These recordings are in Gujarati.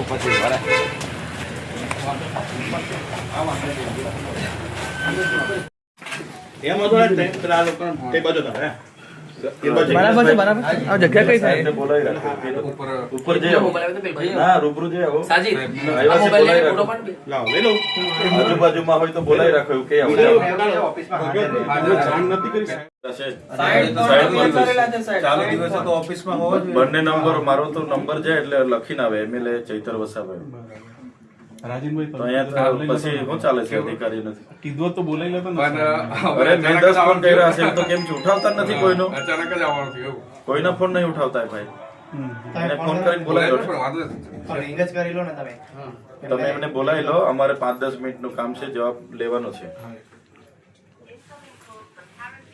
પછી ભલે એમ હતો ને પેલા લોકો તે બાજુ હતા બરાબર છે બરાબર આ જગ્યા કઈ થાય બોલાવી રાખો ઉપર જઈ ના રૂબરૂ જઈ આવો સાજી આવ્યા છે બોલાવી રાખો લાવ લઈ લો આજુબાજુમાં હોય તો બોલાવી રાખો એવું કે જાણ નથી કરી ચાલુ દિવસે તો ઓફિસમાં હોવો જોઈએ. બંને નંબર મારો તો નંબર જાય એટલે લખીને આવે એમએલએ ચૈતર વસાભાઈ તો અહીંયા પછી શું ચાલે છે અધિકારી નથી કીધું તો બોલાવી લેતો ને અરે મેં 10 ફોન કર્યા હશે તો કેમ છે ઉઠાવતા જ નથી કોઈનો અચાનક જ આવવાનું થયું એવું. કોઈના ફોન નહીં ઉઠાવતા ભાઈ એને ફોન કરીને બોલાવી લો પણ વાંધો નથી. રિંગ જ કરી લો ને તમે તમે એમને બોલાવી લો અમારે 5-10 મિનિટનું કામ છે જવાબ લેવાનો છે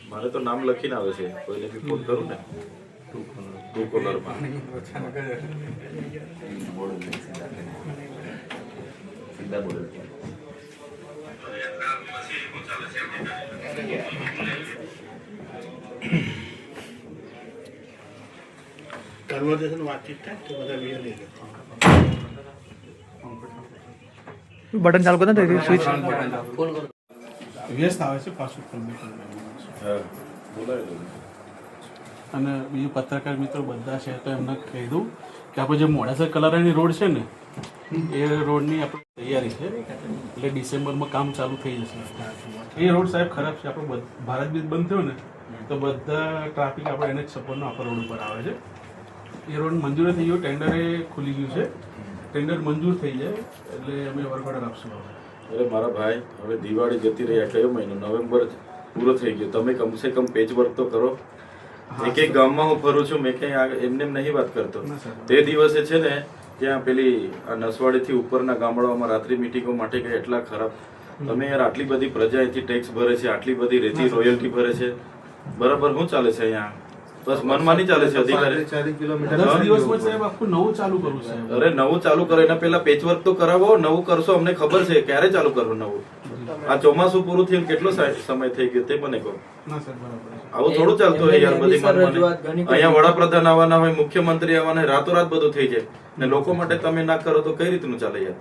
મારે તો નામ લખીને આવે છે કોઈને બી ફોન કરું ને ટુ કોલરમાં સીધા બોલે કન્વર્સેશન વાતચીત થાય તો બધા વિડીયો લઈ લે બટન ચાલુ કરતા ને સ્વિચ વ્યસ્ત આવે છે પાછું હા બોલાવી લો અને બીજું પત્રકાર મિત્રો બધા છે તો એમને કહી દઉં કે આપણે જે મોડાસર કલારાની રોડ છે ને એ રોડની આપણે તૈયારી છે એટલે ડિસેમ્બરમાં કામ ચાલુ થઈ જશે એ રોડ સાહેબ ખરાબ છે આપણો ભારત બીજ બંધ થયો ને તો બધા ટ્રાફિક આપણે એને જ સપોર્ટનો આપણા રોડ ઉપર આવે છે એ રોડ મંજૂર થઈ ગયો ટેન્ડરે ખુલી ગયું છે ટેન્ડર મંજૂર થઈ જાય એટલે અમે વર્ક ઓર્ડર આપશું અરે મારા ભાઈ હવે દિવાળી જતી રહી કયો મહિનો નવેમ્બર પૂરો થઈ ગયો તમે કમસે કમ પેચ વર્ક તો કરો એક એક ગામમાં હું ફરું છું મેં કઈ એમને નહીં વાત કરતો તે દિવસે છે ને ત્યાં પેલી આ નસવાડીથી ઉપરના ગામડાઓમાં રાત્રિ મિટિંગો માટે ગયા એટલા ખરાબ તમે યાર આટલી બધી પ્રજા અહીંથી ટેક્સ ભરે છે આટલી બધી રેતી રોયલ્ટી ભરે છે બરાબર શું ચાલે છે અહીંયા બસ મનમાની ચાલે છે અધિકારી 40 કિલોમીટર 10 દિવસમાં સાહેબ આખું નવું ચાલુ કરવું છે અરે નવું ચાલુ કરો એના પેલા પેચવર્ક તો કરાવો નવું કરશો અમને ખબર છે ક્યારે ચાલુ કરવું નવું આ ચોમાસું પૂરું થયું કેટલો સમય થઈ ગયો તે મને કહો ના સર બરાબર છે આવું થોડું ચાલતું હોય યાર બધી મનમાની અહીંયા વડાપ્રધાન આવવાના હોય મુખ્યમંત્રી આવવાના હોય રાતોરાત બધું થઈ જાય ને લોકો માટે તમે ના કરો તો કઈ રીતનું ચાલે યાર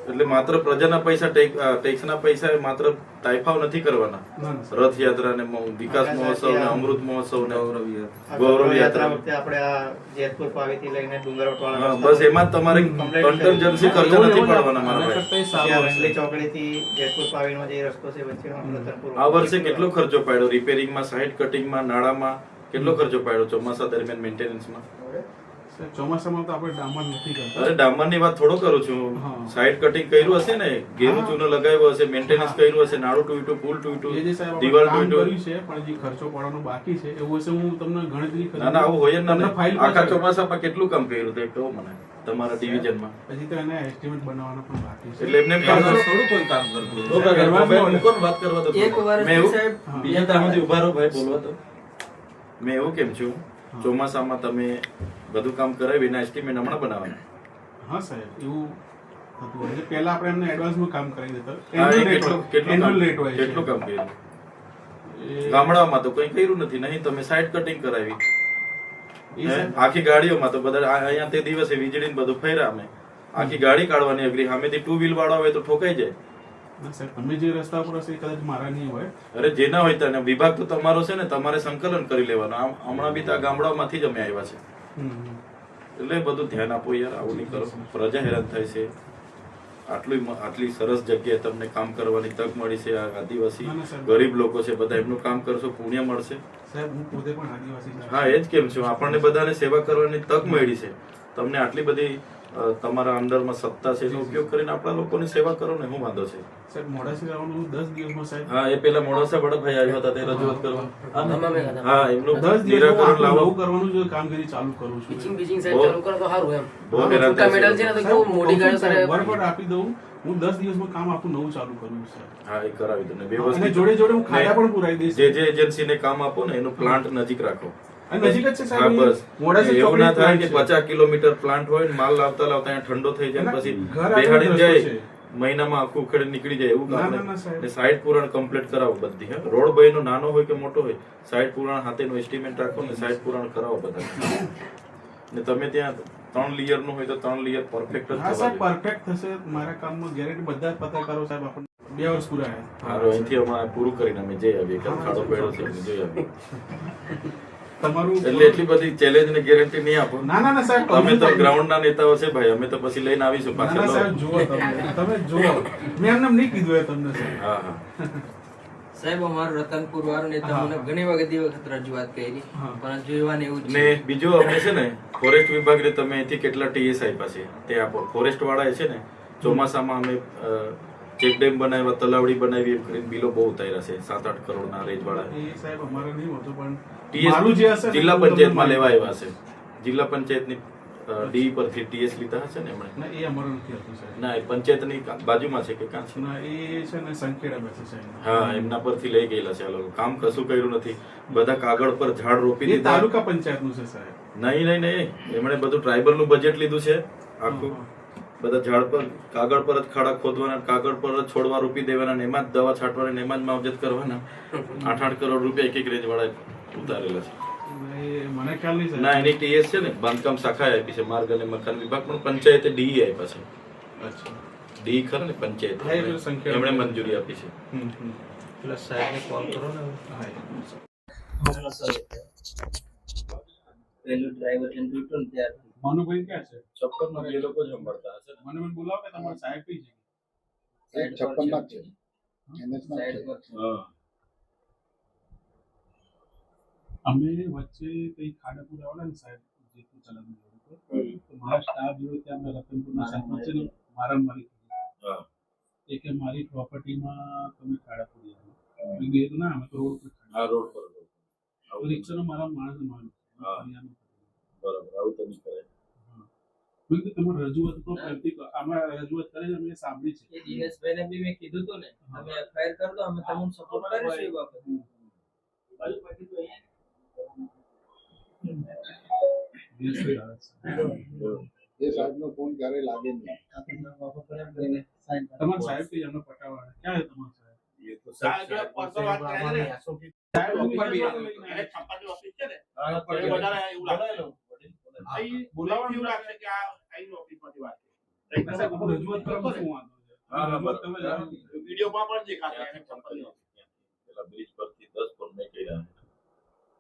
એટલે માત્ર પ્રજાના પૈસા ટેક્સના પૈસા માત્ર તાઇફાવ નથી કરવાના રથયાત્રા ને વિકાસ મહોત્સવ ને અમૃત મહોત્સવ ને ગૌરવ યાત્રા આપણે આ જેતપુર પાવીથી લઈને ડુંગરવાળા બસ એમાં જ તમારે કન્ટન્જન્સી ખર્ચો નથી પડવાના મારા ભાઈ વંડલી ચોકડીથી જેતપુર પાવીનો જે રસ્તો છે વચ્ચેનો રતનપુર આ વર્ષે કેટલો ખર્ચો પાડ્યો રિપેરિંગમાં સાઇડ કટિંગમાં નાળામાં કેટલો ખર્ચો પાડ્યો ચોમાસા દરમિયાન મેન્ટેનન્સમાં ચોમાસામાં તો આપણે ડામર નથી કરતા અરે ડામરની વાત થોડો કરું છું સાઇડ કટિંગ કર્યું હશે ને ઘેરું ચૂનો લગાવ્યો હશે મેન્ટેનન્સ કર્યું હશે નાળું તૂટ્યું પુલ તૂટ્યું એ જે સાહેબ દિવાલ કામ તૂટ્યું કર્યું છે પણ જે ખર્ચો પડવાનો બાકી છે એવું હશે હું તમને ગણતરી કરી ના ના આવું હોય જ તમને ના ફાઇલ આખા ચોમાસામાં કેટલું કામ કર્યું તે કહો મને તમારા ડિવિઝનમાં પછી તો એને એસ્ટિમેટ બનાવવાનો પણ બાકી છે એટલે એમને એમ કામ કરો. થોડું કોઈ કામ કરતું તો કાકા, મોબાઈલ મૂકો ને વાત કરવા દો. એક વર્ષથી મેં એવું- સાહેબ બીજા તામાંથી ઉભા રહો ભાઈ બોલવા દો. મેં એવું કેમ છું ચોમાસામાં તમે બધું કામ કરાવીને એસ્ટિમેટ હમણાં બનાવવાના હા સાહેબ એવું થતું હોય છે પહેલા આપણે એમને એડવાન્સમાં કામ કરી દેતા હા, એ Annual કેટલું rate હોય છે. કેટલું કામ કર્યું એ- ગામડાઓમાં તો કઈ કર્યું નથી નહીં તમે સાઈડ કટિંગ કરાવી એ સાહેબ આખી ગાડીઓમાં તો બધા અહીંયા તે દિવસે વીજળી બધું ફેર્યા અમે આખી ગાડી કાઢવાની અઘરી સામેથી 2 વ્હીલ વાળો હોય તો ઠોકાઈ જાય ના સાહેબ તમે જે રસ્તા પર હશે એ કદાચ મારા નહીં હોય અરે જે ના હોય તને વિભાગ તો તમારો છે ને તમારે સંકલન કરી લેવાનું હમણાં બી તો આ ગામડાઓમાંથી જ અમે આવ્યા છે હમ. એટલે બધું ધ્યાન આપો યાર આવું નહીં કરો પ્રજા હેરાન થાય છે આટલી સરસ જગ્યાએ તમને કામ કરવાની તક મળી છે આ આદિવાસી ના, ના, સાહેબ. ગરીબ લોકો છે બધા એમનું કામ કરશો પુણ્ય મળશે સાહેબ હું પોતે પણ આદિવાસી છું. હા એ જ કેમ છું આપણને બધાને સેવા કરવાની તક મળી છે તમને આટલી બધી તમારા અંડરમાં સત્તા છે એનો ઉપયોગ કરીને આપણા લોકોની સેવા કરો ને શું વાંધો છે સાહેબ મોડાસી આવવાનું 10 દિવસમાં સાહેબ હા એ પેલા મોડાસા વડાભાઈ આવ્યા હતા તે રજૂઆત કરવા હા એમનું 10 દિવસમાં નિરાકરણ હું લાવો નવું કરવાનું જો કામગીરી ચાલુ કરું છું પિચિંગ પિચિંગ સાહેબ ચાલુ કરો તો સારું એમ બહુ હેરાન છૂટા થાય મેડલ છે છે. ને તો કેવું મોટી ગાડી કરે વર્ક ઓર્ડર આપી દઉં હું 10 દિવસમાં કામ આપું નવું ચાલુ કરું છું હા એ કરાવી દો ને અને વ્યવસ્થિત જોડે જોડે હું ખાતા પણ પુરાઈ દઈશ જે જે એજન્સીને કામ આપો ને એનું પ્લાન્ટ નજીક રાખો અને નજીક જ છે હા સાહેબ બસ મોડાસી એવું ના થાય કે ચોકડી 50 કિલોમીટર પ્લાન્ટ હોય ને માલ લાવતા લાવતા અહીંયા ઠંડો થઈ જાય ને પછી ઘર આગળ બેહાડીને રસ્તો જાય છે. મહિનામાં આખું ઉખેડી નીકળી જાય એવું ના, કામ ના, ના, સાહેબ. નહીં સાઈડ પુરાણ કમ્પ્લીટ કરાવો બધી હે રોડ બયનો નાનો હોય કે મોટો હોય સાઈડ પુરાણ હાથેનું એસ્ટિમેટ રાખો ને સાઈડ પુરાણ કરાવો બધા ને તમે ત્યાં 3 લેયર નું હોય તો 3 લેયર પરફેક્ટ જ હા થવા સાહેબ જોઈએ. પરફેક્ટ થશે મારા કામમાં ગેરંટી બધા જ પત્રકારો સાહેબ આપણને 2 વર્ષ પૂરા હારું, અહીંથી હમણાં પૂરું કરીને અમે જઈ આવીએ. કાલ ખાડો પડ્યો છે એટલે જઈ આવીએ. તમારું એટલે એટલી બધી ચેલેન્જ ને ગેરંટી નહીં આપો. ના ના ના સાહેબ તમે તો ગ્રાઉન્ડ ના નેતાઓ છે ભાઈ, અમે તો પછી લઈને આવીશું ના ના પાછળ. સાહેબ જુઓ તમે જુઓ મેં એમને નહીં કીધું એ તમને સાહેબ હા હા સાહેબ અમારું રતનપુર વાળું ને તમને ઘણી વખત રજૂઆત કરી હા. પણ જોવાનું એવું જ ને છે. બીજું અમે છે ને ફોરેસ્ટ વિભાગને તમે અહીંથી કેટલા ટીએસ આપ્યા છે તે આપો. ફોરેસ્ટ વાળાએ છે ને ચોમાસામાં અમે ચેક ડેમ બનાવ્યા, તલાવડી બનાવી, એમ કરીને બિલો બહુ ઉતાર્યા છે 7-8 કરોડના રેજ વાળા. એ સાહેબ અમારે નહીં હોતું પણ ટીએસ મારું જે હશે ને જિલ્લા હું તમને પંચાયતમાં માહિતી લેવા આવ્યા છે. જિલ્લા પંચાયતની ડી પરથી ટીએસ લીધા હશે ને એમણે. ના એ અમારું નથી હતું સાહેબ ના, એ પંચાયતની બાજુમાં છે કે કાં છે? ના એ છે ને સંખેડા બેસે સાહેબ હા, એમના પરથી લઈ ગયેલા છે આ લોકો. કામ કશું કર્યું નથી. બધા કાગળ પર ઝાડ રોપી એ દીધા. તાલુકા પંચાયતનું છે સાહેબ નહીં નહીં નહીં, એમણે બધું ટ્રાઇબલ નું બજેટ લીધું છે આખું. બધા ઝાડ પર કાગળ પર જ ખાડા ખોદવાના, કાગળ પર જ છોડવા રોપી દેવાના, ને એમાં જ દવા છાંટવાના, ને એમાં જ માવજત કરવાના. 8-8 કરોડ રૂપિયા એક રેન્જ વાળા ઉતારેલા છે. એ મને ખ્યાલ નહીં સાહેબ ના, એની ટીએસ છે ને બાંધકામ શાખાએ આપી છે, માર્ગ અને મકાન વિભાગ, પણ પંચાયતે ડી આપ્યા છે. અચ્છા ડી ખરા ને પંચાયત, હા, એ પેલું સંખ્યા એમણે મંજૂરી આપી છે. પેલા સાહેબને કોલ કરો ને હા પેલું ડ્રાઈવર લઈને તૂટ્યું ને ત્યારે મનુભાઈ ક્યાં છે 56 માં એ લોકો જ સંભાળતા હશે ને. મને બોલાવો કે તમારા સાહેબ કઈ છે સાઈડ પર 56 માં જ છે. સાઈડ પર હા. અમે વચ્ચે કઈ ખાડાપુર આવેલા ને સાહેબ જેટલું ચલાવી તો મારા સ્ટાફ જોયો ત્યાં અમે રતનપુરના સાહેબ વચ્ચે ને મારામારી થઈ. હા. એ કે મારી પ્રોપર્ટીમાં તમે ખાડાપુરી આવો મેં કીધું ના અમે તો રોડ પર આ રોડ પર આવું રિક્ષાનો મારા માણસ મારું હા. બરાબર, આવું તો નહીં કરે. મેં કીધું તમારી રજૂઆત તો પહેલથી આમાં રજૂઆત કરી અમે સાંભળી છે એ દિનેશભાઈને બી મેં કીધું હતું ને તમે એફઆઈઆર કરી દો અમે તમને સપોર્ટ કરીશું એ બાબતે. દિનેશભાઈ આવે છે. એ સાહેબનો ફોન ક્યારેય લાગે નહીં. તમારા સાહેબ કઈ એમનો પટાવા ક્યાં છે તમારા સાહેબ એ તો સાહેબ પરસો વાત કરે છે ને, સાહેબ ઉપર બી એને છપ્પાની ઓફિસ છે ને, એ વધારે એવું લાગે. અહીં બોલાવવાનું એવું લાગશે કે આ આઈની ઓફિસમાંથી વાત છે. સાહેબ હું રજૂઆત કરવામાં શું વાંધો છે હા, હા, રજૂઆત તમે જાણો. વિડીયોમાં પણ દેખાશે એને છપ્પાની ઓફિસ. પેલા બ્રિજ પરથી 10 પર મેં કર્યા.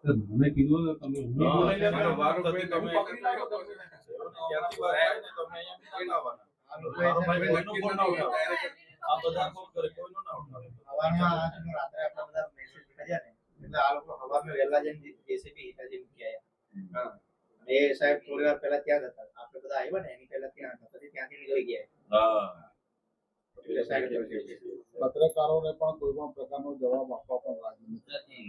મને કીધું તો તમે હું હા, બોલાવી લેતા. તમારો વાર થતી તમે ક્યાંથી વાર આવે ને તમે અહીંયા બોલાવવાના. મારો ભાઈ કોઈનો ફોન ના ઉઠાવે. આ બધા ફોન કરે, કોઈનો ના ઉઠાવે. હવારમાં આજનો રાત્રે આપણે બધા મેસેજ કર્યા ને એટલે આ લોકો હવામાં વહેલા જઈને જેસીબી હિટાજી મૂકી આવ્યા. એ સાહેબ થોડી વાર પહેલા ત્યાં જ હતા. આપણે બધા આવ્યા ને એની પહેલા ત્યાં હતા. પછી ત્યાંથી નીકળી ગયા. હા. એટલે સાહેબ પત્રકારોને પણ કોઈ પણ પ્રકારનો જવાબ આપવા પણ રાજી નથી.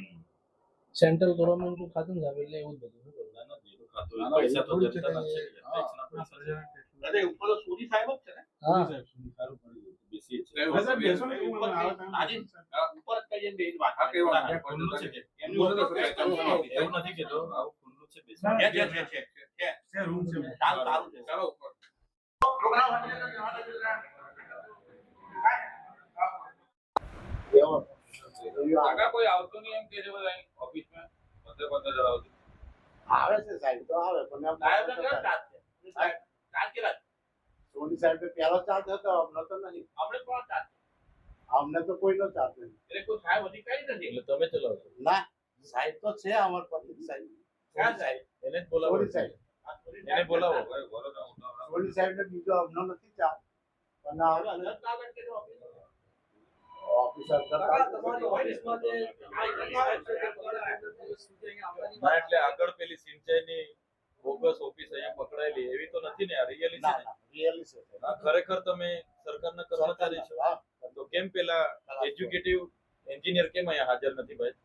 સેન્ટ્રલ ગવર્મેન્ટનું ખાતું ને સાહેબ એટલે એવું જ બધું. ના, ના, જેનું ખાતું હોય, પૈસા તો જનતાના જ છે કે હા. ટેક્સના પૈસા છે. અરે ઉપર તો સુરી સાહેબ જ છે ને. હા સાહેબ શું સારું પડ્યું. બેસીએ છીએ. હા, સાહેબ બેસો ને ઉપર મને આવે time. આજે ઉપર જ કહીએ ને બે જ વાત. હા, કઈ વાત ત્યાં ખુલ્લું છે કે? એમની ઓફિસ છે. એવું નથી કીધું, આવું ખુલ્લું છે, બેસીએ. છે. છે રૂમ છે સારું સારું છે. ચાલો પ્રોગ્રામ આગળ કોઈ આવતું નહીં એમ કે છે બધા અહીં ઓફિસમાં પત્ર ચલાવતું. આવે છે સાહેબ તો આવે પણ એમ સાહેબ ને કેવો ચાર્જ છે? સાહેબ ચાર્જ કેટલા છે? સોની સાહેબ ને પહેલો ચાર્જ હતો અમને તો નહીં. અમને કોણ ચાર્જ? અમને તો કોઈનો ચાર્જ નહીં. એટલે કોઈ સાહેબ અધિકારી નથી. એટલે તમે ચલાવશો. ના સાહેબ તો છે અમાર પતિ સાહેબ. ક્યાં સાહેબ? એને જ બોલાવો. સોની સાહેબ. એને બોલાવો. સોની સાહેબ ને બીજો અમને નથી ચાર્જ. પણ આવે અલગ કાગળ કે ઓફિસર તમારી ઓફિસમાં જે ના, એટલે આગળ પેલી સિંચાઈની બોગસ ઓફિસ અહીંયા પકડાયેલી એવી તો નથી ને? આ રિયલી છે ને? રિયલી છે. આ ખરેખર તમે સરકારના કર્મચારી છો હા. તો કેમ પેલા એજ્યુકેટિવ એન્જિનિયર કેમ અહીંયા હાજર નથી ભાઈ?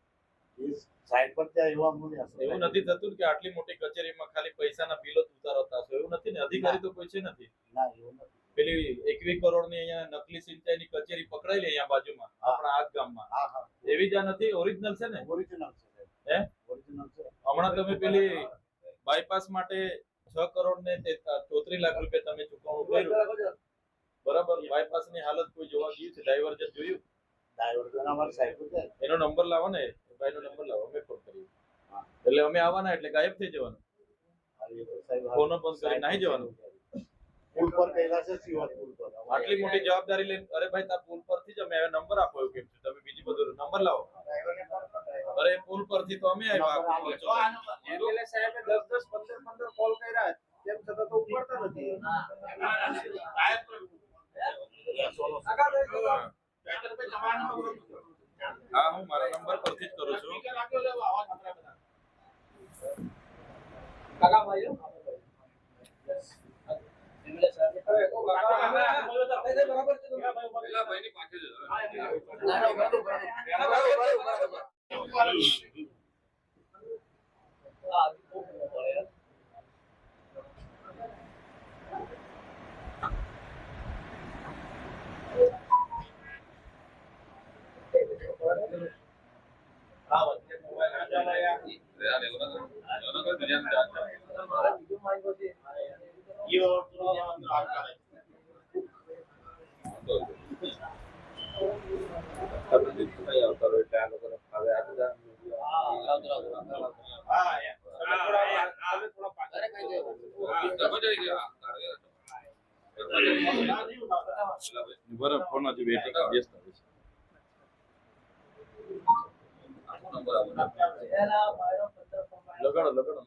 એ સાહેબ પર ત્યાં એવા મૂલ્ય હશે. એવું નથી થતું કે આટલી મોટી કચેરીમાં ખાલી પૈસાના બિલો જ ઉતારતા હશો? એવું નથી ને? અધિકારી તો કોઈ છે નથી. ના એવું નથી. પેલી 21 કરોડની અહીંયા નકલી સિંચાઈની કચેરી પકડાયેલી અહીંયા બાજુમાં આપણા આ જ ગામમાં. હા હા એવી જ આ નથી? ઓરિજિનલ છે ને? ઓરિજિનલ છે સાહેબ. હે? ઓરિજિનલ છે. હમણાં તમે પેલી બાયપાસ માટે 6 કરોડ ને 34 લાખ રૂપિયા તમે ચૂકવણું કર્યું, બરાબર? બાયપાસની હાલત કોઈ જોવા ગયું છે? ડાયવર્જન જોયું? ડ્રાઈવર તો અમારા સાહેબ છે. એનો નંબર લાવો ને, ભાઈનો નંબર લાવો, અમે ફોન કરીએ. એટલે અમે આવવાના એટલે ગાયબ થઈ જવાનું. એ તો સાહેબ ફોન બંધ કરી નાહી જવાનું. પુલ પર ગયેલા છે સિવર પુલ પર આટલી મોટી જવાબદારી લઈને અરે ભાઈ તાર પુલ પરથી જ અમે આવ્યા, નંબર આપો એવું કેમ છે? તમે બીજી બધું નંબર લાવો. અરે પુલ પરથી તો અમે આવ્યા. એમએલએ સાહેબે 10 15 કોલ કર્યા તેમ છતાં તો ઉપડતા નથી. હા, હું મારા નંબર પરથી જ કરું છું. પેલા ભાઈની પાછળ જ. બરાબર, ફોન હજી વેટિંગ વ્યસ્ત આવે છે. લગાડો લગાડો.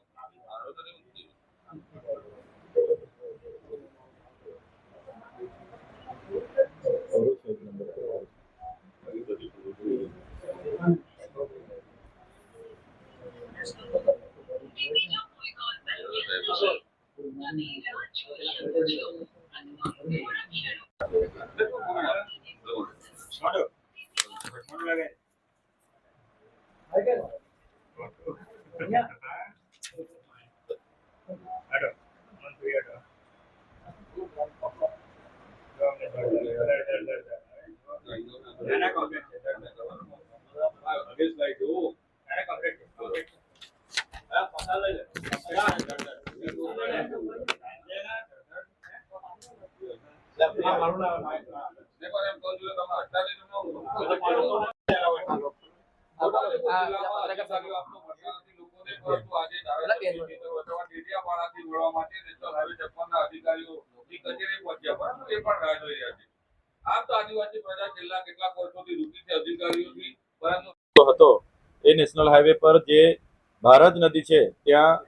હતો એ નેશનલ હાઈવે પર જે ભારત નદી છે ત્યાં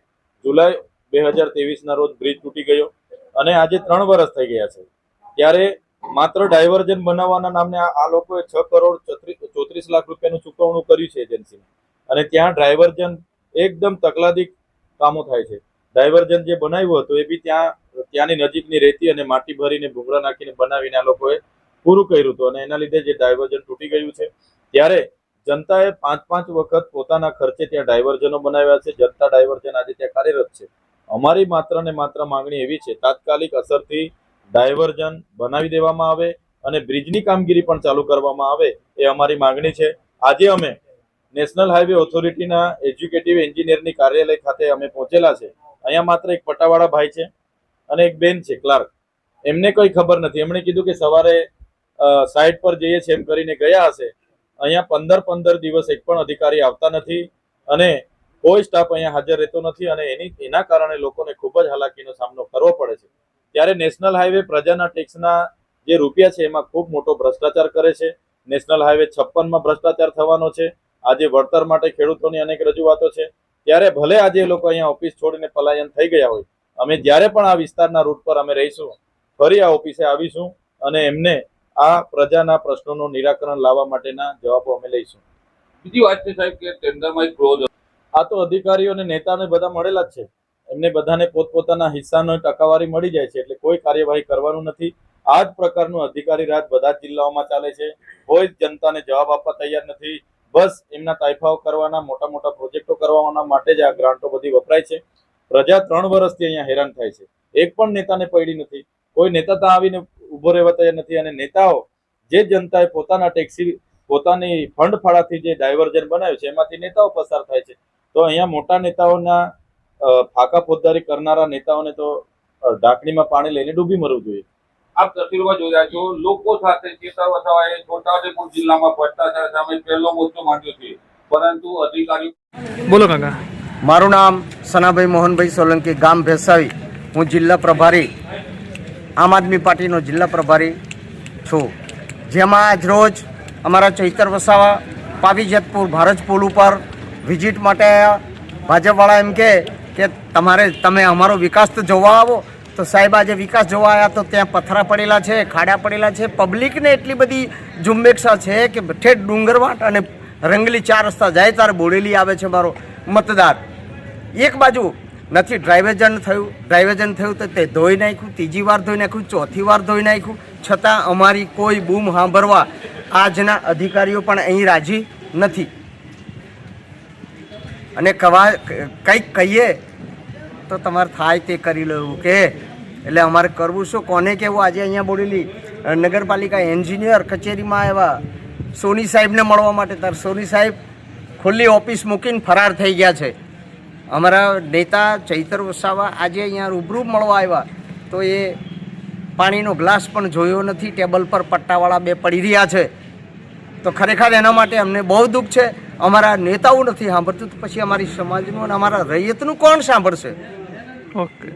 જુલાઈ 2023 ના રોજ બ્રિજ તૂટી ગયો અને આજે 3 વર્ષ થઈ ગયા છે. ત્યારે માત્ર ડાયવર્જન બનાવવાના નામને આ લોકોએ 6 કરોડ 34 લાખ રૂપિયાનું ચૂકવણું કર્યું છે એજન્સીને, અને ત્યાં ડાયવર્જન એકદમ તકલાદી કામો થાય છે. ડાયવર્જન જે બનાવ્યું હતું એ બી ત્યાંની નજીકની રેતી અને માટી ભરીને ભૂંગળા નાખીને બનાવીને આ લોકોએ પૂરું કર્યું હતું, અને એના લીધે જે ડાયવર્જન તૂટી ગયું છે. ત્યારે જનતાએ 5 વખત પોતાના ખર્ચે ત્યાં ડાયવર્જનો બનાવ્યા છે. જનતા ડાયવર્જન આજે ત્યાં કાર્યરત છે. અમારી માત્ર ને માત્ર માંગણી એવી છે, તાત્કાલિક અસરથી ડાયવર્જન બનાવી દેવામાં આવે અને બ્રિજની કામગીરી પણ ચાલુ કરવામાં આવે, એ અમારી માંગણી છે. આજે અમે નેશનલ હાઈવે ઓથોરિટીના એજ્યુકેટિવ એન્જિનિયરની કાર્યાલય ખાતે અમે પહોંચેલા છે. અહીંયા માત્ર એક પટાવાળા ભાઈ છે અને એક બેન છે ક્લાર્ક. એમને કોઈ ખબર નથી. એમણે કીધું કે સવારે સાઇટ પર જઈએ છીએ એમ કરીને ગયા હશે. અહીંયા 15 દિવસ એક પણ અધિકારી આવતા નથી અને કોઈ સ્ટાફ અહીંયા હાજર રહેતો નથી, અને એના કારણે લોકોને ખૂબ જ હાલાકીનો સામનો કરવો પડે છે. ત્યારે નેશનલ હાઈવે પ્રજાના ટેક્સના જે રૂપિયા છે એમાં ખૂબ મોટો ભ્રષ્ટાચાર કરે છે. નેશનલ હાઈવે 56માં ભ્રષ્ટાચાર થવાનો છે. આજે વળતર માટે ખેડૂતોની અનેક રજૂઆતો છે. ત્યારે ભલે આજે એ લોકો અહીંયા ઓફિસ છોડીને પલાયન થઈ ગયા હોય, અમે જ્યારે પણ આ વિસ્તારના રૂટ પર અમે રહીશું, ફરી આ ઓફિસે આવીશું અને એમને આ પ્રજાના પ્રશ્નોનું નિરાકરણ લાવવા માટેના જવાબો અમે લઈશું. બીજી વાત છે સાહેબ કે ટેન્ડરમાં એક ક્લોઝ આ તો અધિકારીઓ અને નેતાને બધા મળેલા જ છે. એમને બધાને પોતપોતાના હિસ્સાનો ટકાવારી મળી જાય છે, એટલે કોઈ કાર્યવાહી કરવાનું નથી. આ જ પ્રકારનું અધિકારી રાજ બધા જ જિલ્લાઓમાં ચાલે છે. કોઈ જ જનતાને જવાબ આપવા તૈયાર નથી. બસ એમના તાઇફાઓ કરવાના, મોટા મોટા પ્રોજેક્ટો કરવાના માટે જ આ ગ્રાન્ટો બધી વપરાય છે. પ્રજા 3 વર્ષથી અહીંયા હેરાન થાય છે. એક પણ નેતાને પડી નથી. કોઈ નેતા ત્યાં આવીને ઉભો રહેવા તૈયાર નથી. અને નેતાઓ જે જનતાએ પોતાના ટેક્સી પોતાની ફંડ ફાળાથી જે ડાયવર્જન બનાવ્યું છે એમાંથી નેતાઓ પસાર થાય છે. તો અહીંયા મોટા નેતાઓના ફાકા ફોજદારી કરનારા નેતાઓને તો ઢાંકણીમાં પાણી લઈને ડૂબી મરવું જોઈએ. આપ તસવીરમાં જોઈ રહ્યા છો, લોકો સાથે ચેતર વસાવાએ છોટાઉદેપુર જિલ્લામાં ભ્રષ્ટાચાર સામે પહેલો મોરચો માંડ્યો છે, પરંતુ અધિકારીઓ બોલો કાકા. મારું નામ સનાભાઈ મોહનભાઈ સોલંકી, ગામ ભેસાવી. હું જિલ્લા પ્રભારી, આમ આદમી પાર્ટીનો જિલ્લા પ્રભારી છું. જેમાં આજ રોજ અમારા ચૈતર વસાવા પાવીજેતપુર ભારત પુલ ઉપર વિઝિટ માટે આવ્યા. ભાજપવાળા એમ કે તમે અમારો વિકાસ તો જોવા આવો. તો સાહેબ આજે વિકાસ જોવા આવ્યા તો ત્યાં પથરા પડેલા છે, ખાડા પડેલા છે. પબ્લિકને એટલી બધી ઝુંબેક્ષા છે કે ઠેઠ ડુંગરવાટ અને રંગલી 4 રસ્તા જાય ત્યારે બોડેલી આવે છે મારો મતદાર. એક બાજુ નથી ડ્રાઇવેજન થયું તો તે ધોઈ નાખ્યું, ત્રીજી વાર ધોઈ નાખ્યું, ચોથી વાર ધોઈ નાખ્યું. છતાં અમારી કોઈ બૂમ સાંભળવા આજના અધિકારીઓ પણ અહીં રાજી નથી. અને કંઈક કહીએ તો તમારે થાય તે કરી લેવું કે એટલે અમારે કરવું શું, કોને કહેવું. આજે અહીંયા બોડેલી નગરપાલિકા એન્જિનિયર કચેરીમાં આવ્યા સોની સાહેબને મળવા માટે. ત્યારે સોની સાહેબ ખુલ્લી ઓફિસ મૂકીને ફરાર થઈ ગયા છે. અમારા નેતા ચૈતર વસાવા આજે અહીંયા રૂબરૂ મળવા આવ્યા તો એ પાણીનો ગ્લાસ પણ જોયો નથી. ટેબલ પર પટ્ટાવાળા 2 પડી રહ્યા છે. તો ખરેખર એના માટે અમને બહુ દુઃખ છે. અમારા નેતાઓ નથી સાંભળતું તો પછી અમારી સમાજનું અને અમારા રૈયતનું કોણ સાંભળશે? ઓકે.